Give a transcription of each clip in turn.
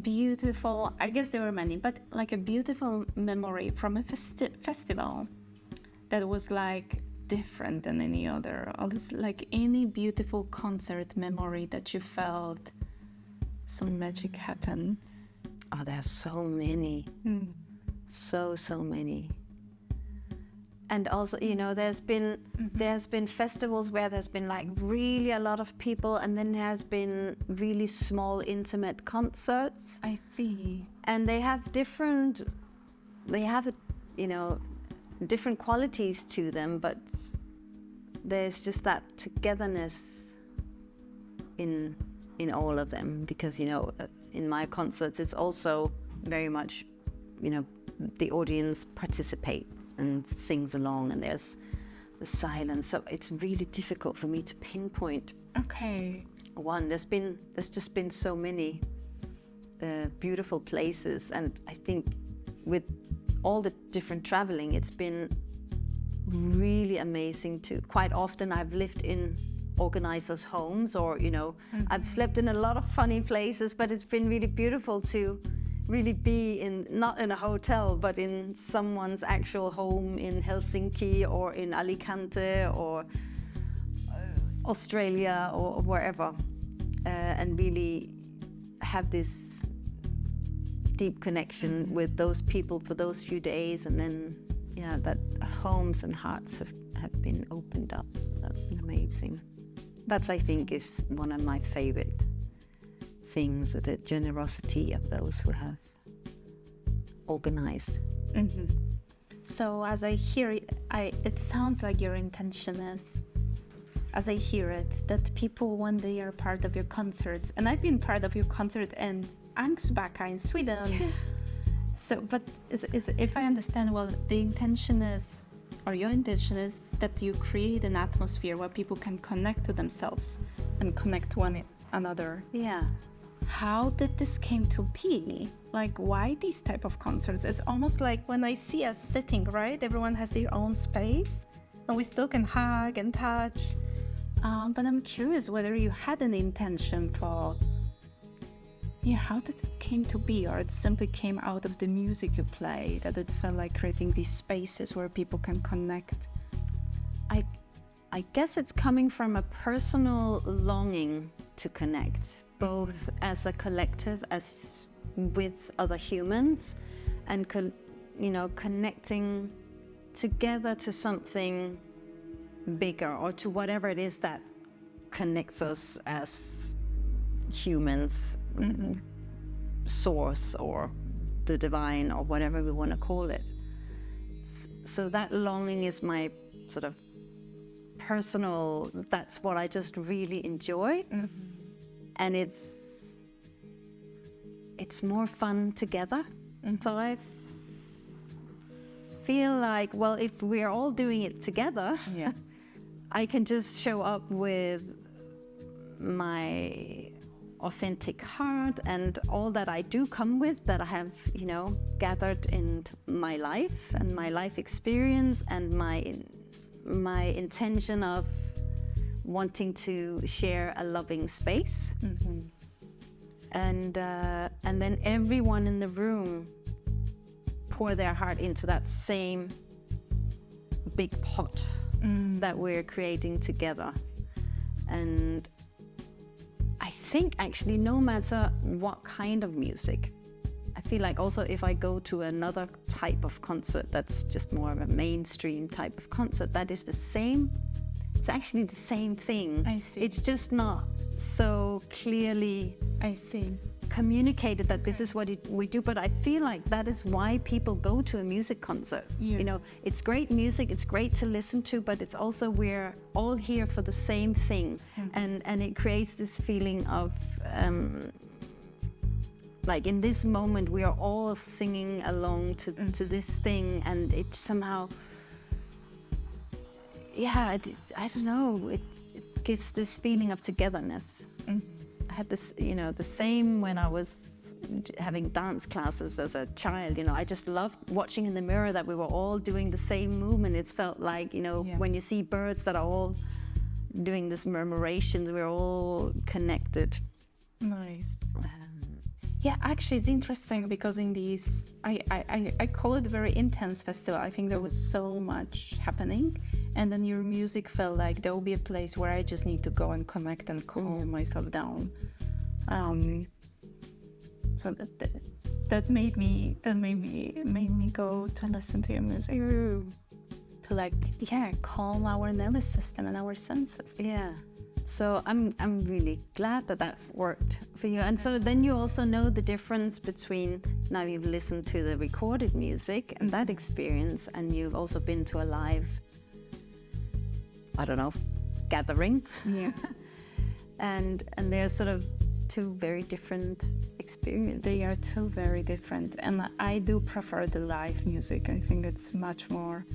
beautiful, I guess there were many, but like a beautiful memory from a festival that was like different than any other? Or just like any beautiful concert memory that you felt some magic happened? Oh, there's so many. So many. And also, you know, there's been festivals where there's been like really a lot of people, and then there's been really small intimate concerts. I see. And they have different qualities to them, but there's just that togetherness in all of them, because, you know, in my concerts it's also very much, you know, the audience participates and sings along, and there's the silence, so it's really difficult for me to pinpoint one. There's just been so many beautiful places, and I think with all the different traveling, it's been really amazing to, quite often I've lived in organizers' homes, or, you know, I've slept in a lot of funny places, but it's been really beautiful to really be in, not in a hotel, but in someone's actual home in Helsinki or in Alicante or Australia or wherever, and really have this deep connection with those people for those few days, and then, yeah, that homes and hearts have been opened up. That's been amazing. That's, I think, is one of my favorite things, the generosity of those who have organized. So as I hear it, it sounds like your intention is, as I hear it, that people, when they are part of your concerts, and I've been part of your concert in Angsbacka in Sweden. So, but if I understand well, the intention is, or your intention is, that you create an atmosphere where people can connect to themselves and connect one another. Yeah. How did this came to be? Like, why these type of concerts? It's almost like when I see us sitting, right? Everyone has their own space, and we still can hug and touch. But I'm curious whether you had an intention for, how did it came to be? Or it simply came out of the music you play, that it felt like creating these spaces where people can connect? I guess it's coming from a personal longing to connect, both as a collective, as with other humans, and connecting together to something bigger, or to whatever it is that connects us as humans, source or the divine, or whatever we want to call it. So that longing is my sort of personal, that's what I just really enjoy. And it's more fun together. So I feel like, well, if we're all doing it together, I can just show up with my authentic heart and all that I do come with, that I have, gathered in my life and my life experience, and my intention of wanting to share a loving space. And then everyone in the room pour their heart into that same big pot that we're creating together. And I think actually, no matter what kind of music, I feel like also if I go to another type of concert that's just more of a mainstream type of concert, that is the same. It's actually the same thing. I see. It's just not so clearly communicated that this is what we do. But I feel like that is why people go to a music concert. It's great music, it's great to listen to, but it's also, we're all here for the same thing. And it creates this feeling of like, in this moment we are all singing along to this thing, and it somehow, I don't know, it gives this feeling of togetherness. I had this, the same when I was having dance classes as a child. I just loved watching in the mirror that we were all doing the same movement. It felt like, when you see birds that are all doing this murmurations, we're all connected. Nice. Yeah, actually, it's interesting because in these, I call it very intense festival. I think there was so much happening, and then your music felt like there will be a place where I just need to go and connect and calm myself down. So that made me go to listen to your music to like calm our nervous system and our senses. Yeah. So I'm really glad that that worked for you. And so then you also know the difference between, now you've listened to the recorded music and that experience, and you've also been to a live, I don't know, gathering. Yeah. and they're sort of two very different experiences. They are two very different, and I do prefer the live music. I think it's much more,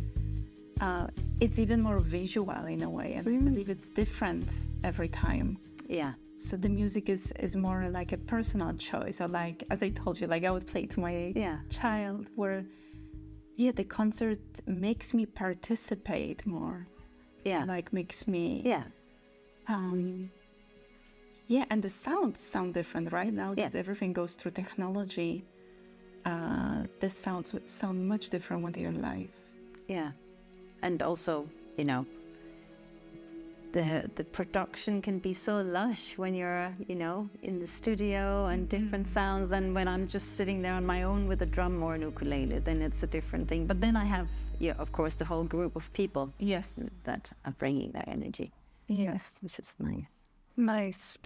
it's even more visual in a way, and I believe it's different every time. Yeah. So the music is more like a personal choice, or like, as I told you, like I would play to my child, where, the concert makes me participate more. Yeah. Like makes me. Yeah. And the sounds sound different right now that everything goes through technology. The sounds would sound much different when they're live. Yeah. And also, you know, the production can be so lush when you're, you know, in the studio, and different sounds than when I'm just sitting there on my own with a drum or an ukulele. Then it's a different thing. But then I have, of course, the whole group of people. Yes. That are bringing their energy. Yes. Which is nice. Nice.